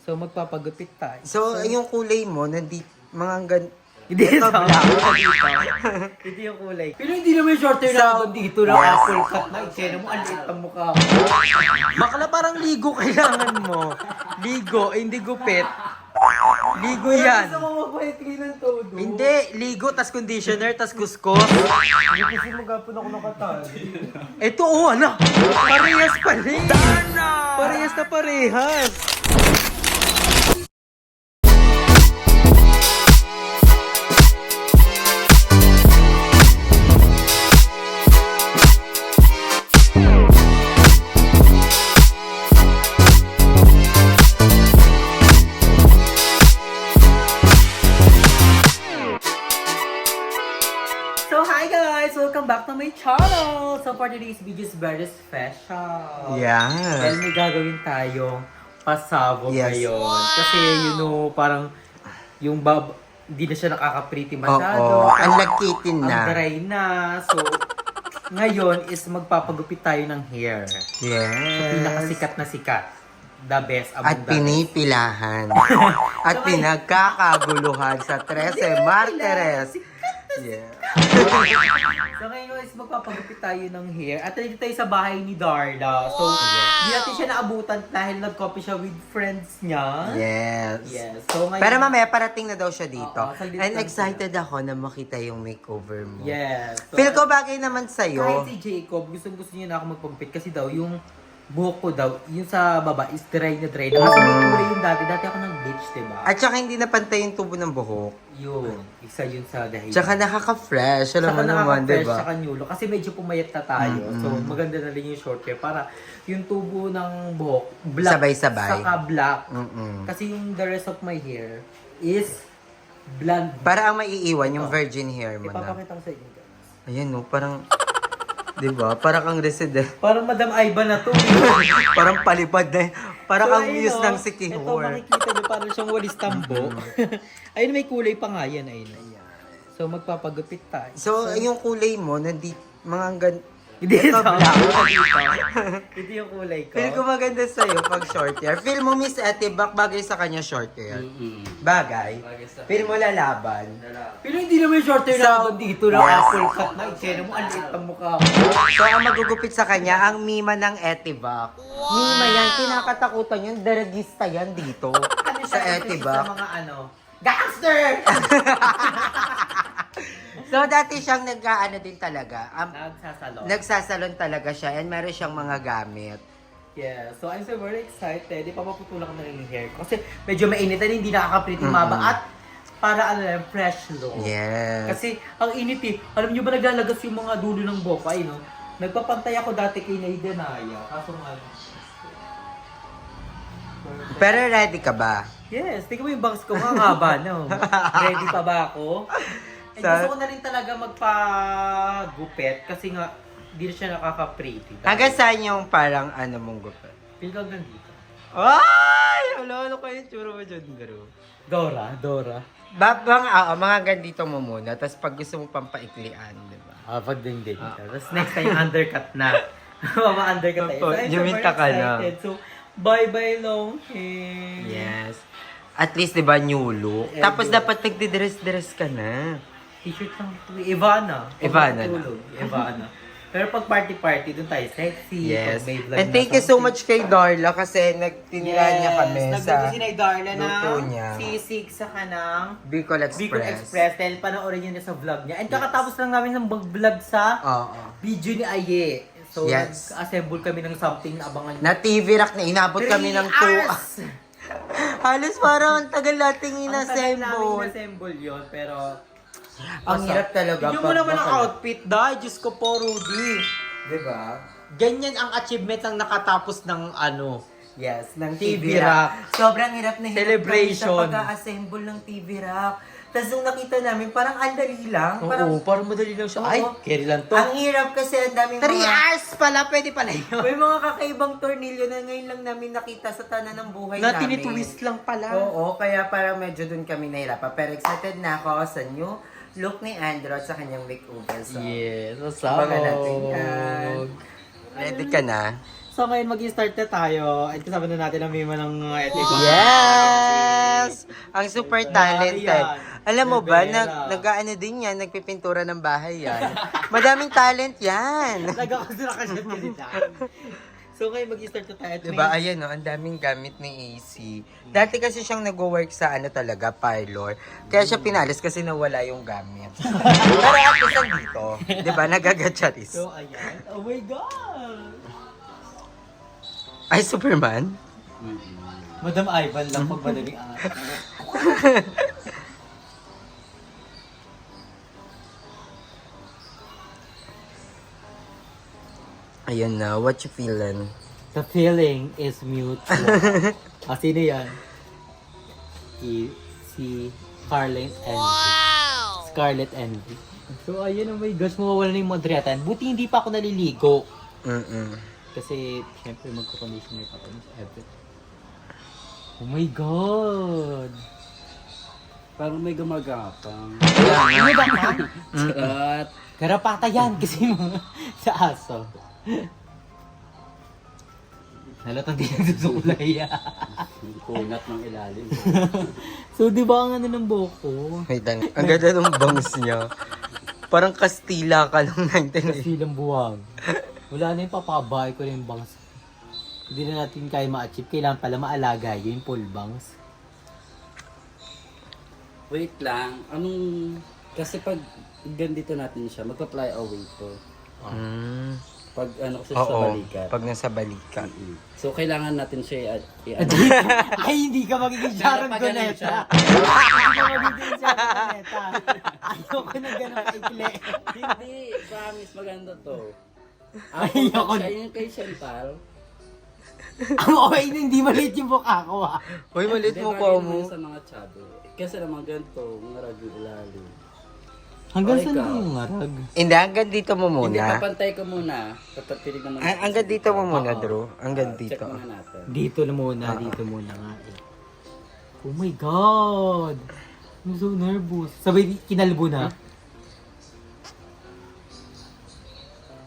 So, magpapagupit tayo. So, yung kulay mo, mga Hindi ito, sa black. Hindi yung kulay. Pero hindi naman yung shorter na ako dito na Yes. apple cut na. Ikena mo, ang liit ang mukha mo. Bakla parang ligo kailangan mo. Ligo, hindi gupit. Ligo yan. Gusto mo magpaikli ng todo. Hindi, ligo, tas conditioner, tas kuskus. Hindi kasi magapon ako nakatali. Ito, oh, anak. Parehas pala eh. Parehas na parehas. So, hi guys! Welcome back to my channel! So, for today's video is very special. Yeah. Dahil may gagawin tayong pasabog Yes. ngayon. Kasi, you know, parang yung hindi na siya nakaka-pretty masyado. Oo, ang lagkitin Ang na. dry na. So, ngayon is magpapagupit tayo ng hair. Yes. Pinakasikat na sikat. The best among At the best. pinipilahan. At pinagkakaguluhan sa 13 Martires. Yeah. So ngayon is magpapagupit tayo ng hair. At nandito tayo sa bahay ni Darla. So, hindi natin siya naabutan dahil nag-copy siya with friends niya. Yes. Yes. So ngayon, Pero mamaya parating na daw siya dito. Oo, saglit And lang excited ako na makita yung makeover mo. yes. So, Feel ko bagay naman kahit sa'yo. si Jacob, gusto niya na ako magpagupit kasi daw yung buhok ko daw, yung sa baba is dry na dry. Kasi may kulay yung dati. Dati ako ng bleach, diba? At saka hindi na pantay yung tubo ng buhok. Yun. Isa yun sa dahil. Tsaka nakaka-fresh. Alam mo naman, nakaka-fresh, diba? Saka nyulo. Kasi medyo pumayat na tayo. So, maganda na rin yung short hair para yung tubo ng buhok, black. Sabay-sabay. Saka black. Mm-mm. Kasi yung the rest of my hair is blonde. Para ang maiiwan yung virgin hair mo na. Ipapakita ko sa inyo, guys. Ayan no, parang... Diba? Parang kang resident. Parang Madam Aiba na to. Parang palipad na. Parang kang ayun, muse oh. ng Ito, Sikihor. makikita nyo, parang siyang walis tambo. Ayun, may kulay pa nga yan. Ayun. So, magpapagupit tayo. So, yung kulay mo, mga Hindi ito, sa black. Hindi yung kulay ko. Feel ko maganda sa'yo pag short hair. Feel mo, Miss Etibak, bagay sa kanya short hair. Bagay. Feel mo lalaban. Pero hindi naman yung shorter na ako dito na Yes. apple cut na. Ikena mo, ang liit ang mukha mo. So, ang magugupit sa kanya, ang Mima ng Etibak. Mima yan, kinakatakutan yan, daragista yan dito. Ano Sa siya, Etibak. Sa mga gangster! So, dati siyang nag-ano din talaga. Nagsasalon. Nagsasalon talaga siya and meron siyang mga gamit. Yeah, so I'm so very excited. Ipapaputulak ko na rin yung hair ko. Kasi medyo mainit na hindi nakaka-pretty maba at para fresh look. Yes. Kasi ang init eh. Alam niyo ba naglalagas yung mga dulo ng bokay, no? Nagpapantay ako dati kay Naidenaya. Kaso nga. Pero ready ka ba? Yes, tingnan mo yung bangs ko. Ang haba, no? Ready pa ba ako? Eh, gusto ko na rin talaga magpagupit kasi nga, hindi na siya nakaka-pretty. Hanggang saan yung parang ano mong gupit? Feel ko hanggang dito. Ay! Ano kayo tsura mo dyan, bro? Dora. Mga gandito mo muna, tapos pag gusto mo pampaiklian, di ba? Pag din. Tapos next time, undercut na. Mama-undercut tayo. Opo, So, I'm so yuminta very ka na. excited. So, bye-bye long hair. Yes. At least, di ba, new look? Eh, Tapos good. dapat nagdi-dress ka na. T-shirt lang ito. Ivana. Ivana. Pagpatulog, Ivana. Pero pag party-party, doon tayo sexy. Yes. Pag may vlog And na thank you so something. much kay Darla kasi nagtinira niya kami sa Nagbubusin si Nay Darla na luto niya. sisig sa kanang Bicol Express. Bicol Express. Dahil panoorin niyo na sa vlog niya. And kakatapos lang namin ng vlog sa Oo. video ni Aye. So, Yes. nag-assemble kami ng something na abangan niyo. Na TV rack na inabot kami ng 2 hours! Halos parang ang tagal nating Ang tagal namin inassemble. inassemble yun, pero... Ang hirap talaga. Tignan mo naman ang outfit, dahil Diyos ko po, Rudy. Diba? Ganyan ang achievement ng nakatapos ng ano. Yes, ng TV TV rack. rack. Sobrang hirap na hirap Celebration. kami sa pag-assemble ng TV rack. Tapos nung nakita namin, parang ang dali lang. Oo, parang madali lang siya. Oo. Ay, carry lang to. Ang hirap kasi ang daming 3 mga... hours pala, pwede pala yun. May mga kakaibang tornilyo na ngayon lang namin nakita sa tanan ng buhay Na namin. tinitwist lang pala. Oo, kaya parang medyo dun kami nahirapan. Pero excited na ako sa new look ni Andrew at sa kanyang makeover. So, Yes, abangan natin yan. Ready ka na? So ngayon mag-start na tayo. At kasama na natin ang mima ng Etiba. Yes! Ang super talented. yan. Alam mo ba, Rivera. nag-ano din yan, nagpipintura ng bahay yan. Madaming talent yan. Nagkakasira kasi dyan. So ngayon mag-start na tayo. Diba, ayan no, ang daming gamit ni AC. Dati kasi siyang nag-work sa ano talaga, parlor. Kaya siya pinalis kasi nawala yung gamit. Pero at least dito, diba, nagagatsaris. So ayan. Oh my God! Ay, Superman? Madam Ivan lang pag madaling araw. Ayan na, what you feeling? The feeling is mutual. Sino yan? Si Scarlett Envy. Scarlett Envy. So ayun, oh my gosh, mawawala na yung madriatan. Buti hindi pa ako naliligo. Kasi, syempre, magko-conditioner pa ako. Oh my God! Parang may gumagapang. Ano ba ka? At Garapata yan kasi sa aso. Halatang di nagsusukulay. kunat ng ilalim. So, di ba ang ano ng buhok ko? Wait lang, ang ganda ng bangs niya. Parang Kastila ka nung 1980. Silang buwang. Wala na yung papabahay ko na yung bangs. Hindi na natin kaya ma-achieve. Kailangan pala maalaga yung full bangs. Wait lang, kasi pag ganito natin siya, magpa-fly away to. Pag ano kasi sa Oo, balikat. pag nasa balikat. So kailangan natin siya Ay, hindi ka magiging Sharon Napagaling Cuneta. Hindi ka magiging Sharon Cuneta. Ayoko na gano'n kaikli. Hindi, promise maganda to. Ay, ako Siya yung kay Chantal. Ang okay na hindi maliit yung mukha ko ah. Uy, malit Hindi, mo bagay ko naman mo. sa mga chabo. Kasi naman ganito, ngarag yung ilalim. Hanggang Okay, saan ikaw. ba yung ngarag? Hindi, hanggang dito mo Hindi, muna. papantay ko muna. Papatilig naman. Hanggang dito mo muna, Drew. Hanggang Check dito. muna natin. Dito na muna, dito muna nga eh. Oh my God! I'm so nervous. Sabay, kinalbo na.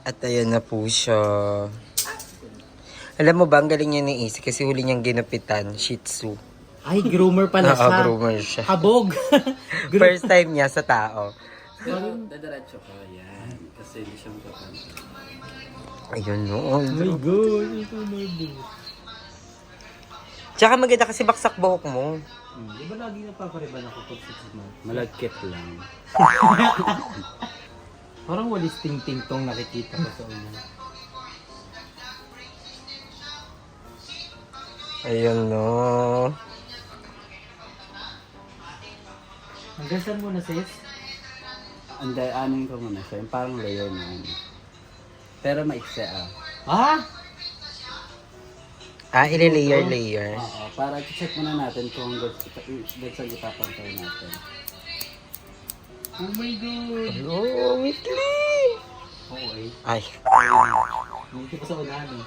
At ayan na po siya. Alam mo ba, ang galing niya ni Easy kasi huli niyang ginupitan, Shih Tzu. Ay, groomer pala siya. groomer siya. Kabog. First time niya sa tao. Pero dadiretso ka, yan. Kasi hindi siya magpapantay. Ayun no. Oh my God, I'm so nervous. Tsaka maganda kasi baksak buhok mo. Di ba lagi napapariban ako pag 6 months? Malagkit lang. Parang walis ting-ting tong nakikita ko sa una. Ayun no. Hanggang saan muna sis? Anday, anin ko muna siya. Yung parang layer na yun. Pero maikse ah. Ah! Ile-layer. Oo, para check muna natin kung that's ang ipapantay natin. Oh my God! Oh, Whitley! Oo eh. Ay. Hindi ko sa unahan eh.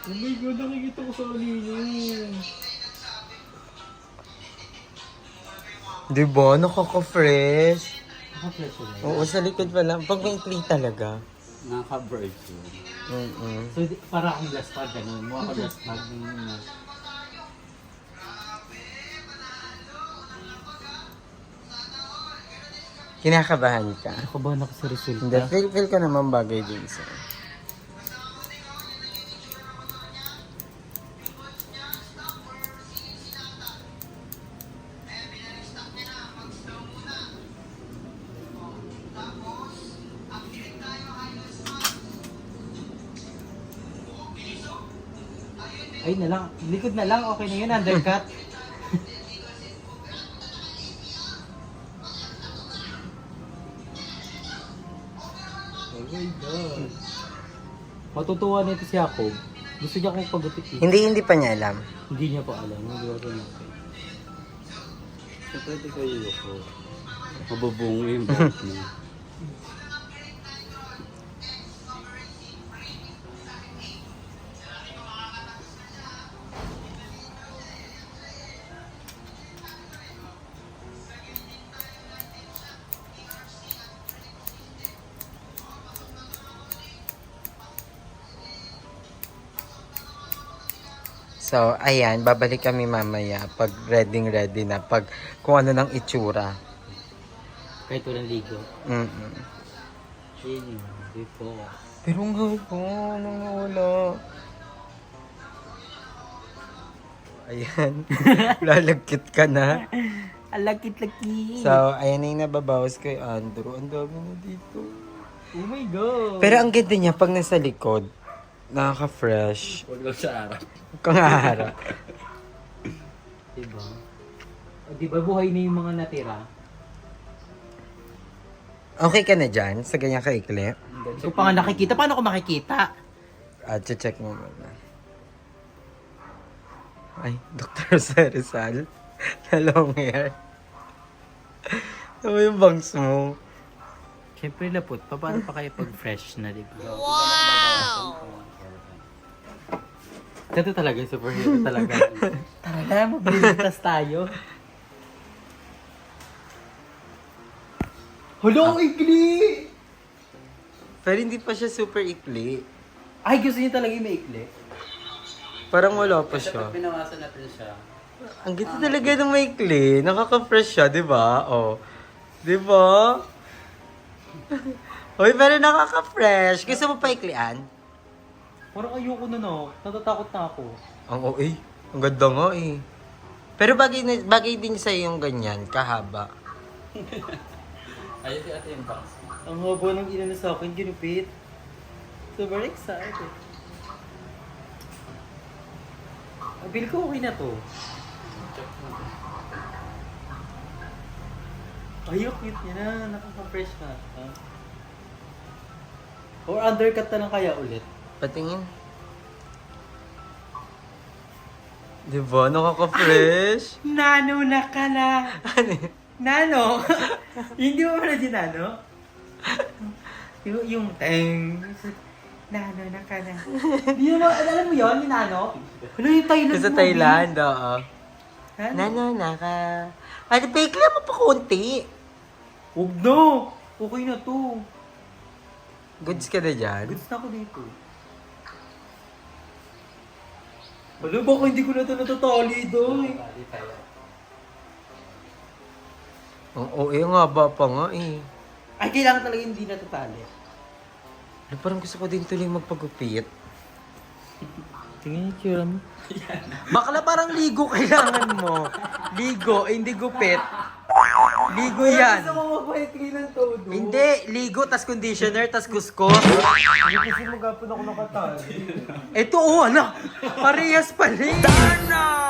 Oh my God, nakikita ko sa unahan. Diba? Nakaka-fresh. Naka-flash ulit. Oo, sa likod pa lang. Pag maikli talaga. Nakaka-bird yun. So, para akong glass pad, ganun. Mukha ko glass pad. Kinakabahan ka. Nakabahan ako sa resulta. Hindi, feel ko naman bagay din sa. Ay na lang, likod na lang, okay na yun, undercut. Oh my God. Matutuwa nito si Jacob. Gusto niya akong pagupitin. Hindi pa niya alam. Hindi niya pa alam, hindi ko rin. So, pwede kayo ko. Mabubungo yung buhok niya. So, ayan, babalik kami mamaya pag ready na, pag kung ano ng itsura. Kahit walang ligo. Mm-mm. Yun yun. Before. Pero nga po, anong wala? Ayan, lalagkit ka na. Alakit-laki. So, ayan na yung nababawas kay Andrew. Ang dami na dito. Oh my God. Pero ang ganda niya pag nasa likod, nakaka-fresh. Huwag lang sa araw. Kung haharap. Diba? O, diba buhay na yung mga natira? Okay ka na dyan sa ganyang kaikli? So, pa nga nakikita. Paano ko makikita? Check mo muna. Ay, Dr. Rizal. Na long hair. Ano yung bangs mo? Siyempre lapot. Paano pa kayo pag fresh na, diba? Ito talaga, superhero talaga. Tara na, magliligtas tayo. Hello, ikli! Pero hindi pa siya super ikli. Ay, gusto niya talaga yung maikli. Parang wala pa Kasi siya. pag pinawasan natin siya, Ang ganda talaga ng maikli. Nakaka-fresh siya, di ba? Oh. Di ba? Uy, pero nakaka-fresh. Gusto mo pa iklian? Parang ayoko na no. Natatakot na ako. Ang OA. Ang ganda nga eh. Pero bagay din sa'yo yung ganyan, kahaba. ayun si ate yung box. Ang haba ng inano sa akin, ginupit. Super excited. Ang feel ko okay na to. Ay, cute niya na. Nakaka-fresh na. Huh? Or undercut na lang kaya ulit. Patingin. Di ba? Nakaka-fresh. Nano na ka na. Nano? Hindi mo pala din nano? Yung teng. Nano na ka na. Hindi mo, alam mo yun, yung nano? Ano yung Thailand Sa movie? Thailand, oo. Nano? Naka. Ay, paikli mo pa konti. Huwag na. Okay na to. Goods ka na dyan? Goods na ako dito. Wala, baka hindi ko na ito natatali doon. Ang OA nga ba pa nga eh. Ay, kailangan talaga hindi natatali. Ay, parang gusto ko din tuloy magpagupit. Tingnan yung tsura mo. Bakla parang ligo kailangan mo. Ligo, hindi gupit. Ligo yan. Gusto mo magpahikli ng todo. Hindi, ligo, tas conditioner, tas kuskos. Hindi kasi magapon ako nakatali. Ito oh, anak. Parehas pala eh.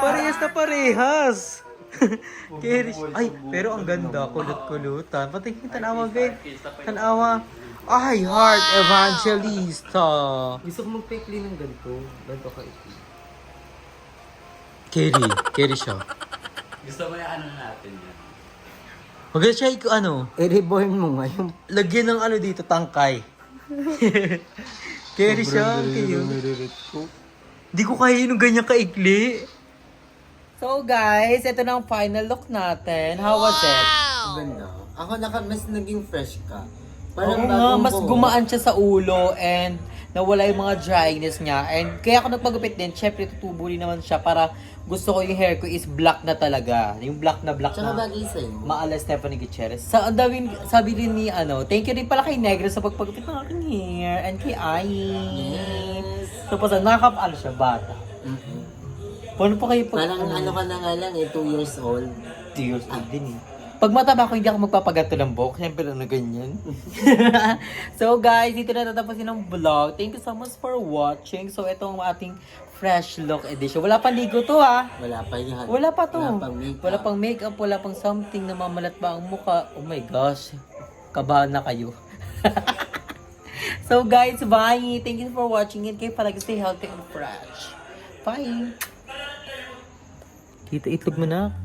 Parehas na parehas. Kerish. Ay, pero ang ganda. Kulot-kulutan. Patingin, tanawa, babe. Tanawa. Ay, Heart Evangelista. Gusto ko magpekli ng ganito. Ganito ka ito. Kerry siya. Gusto mo yung ano natin yan? Huwag siya ano. I-reborn mo nga yung lagyan ng ano dito, tangkay. Kerry siya. Hindi ko kaya yung ganyan kaikli. So guys, ito na ang final look natin. How was it? Ganda. Ako mas naging fresh ka. Oo nga, mas gumaan siya sa ulo and nawala yung mga dryness niya. And kaya ako nagpagupit din, syempre tutubo rin naman siya para gusto ko yung hair ko is black na talaga. Yung black na Tsaka bagay sa'yo. Maala Stephanie Gutierrez. Sa sabi rin ni thank you rin pala kay Negra sa pagpagupit ng aking hair and kay Ai. Yes. Tapos nakaka siya, bata. Paano pa kayo Parang ano ka na nga lang 2 years old. 2 years old din eh. Pag mataba ko, hindi ako magpapagato ng buhok. Siyempre na ganyan. So guys, dito na tatapusin ang vlog. Thank you so much for watching. So ito ang ating fresh look edition. Wala pang ligo to ha. Wala pa yan. Wala pa to. Wala pang makeup. Wala pang makeup, wala pang something na mamalat pa ang mukha. Oh my gosh. Kabahan na kayo. So guys, bye. Thank you for watching it. Kayo palagi stay healthy and fresh. Bye. Kita itlog mo na.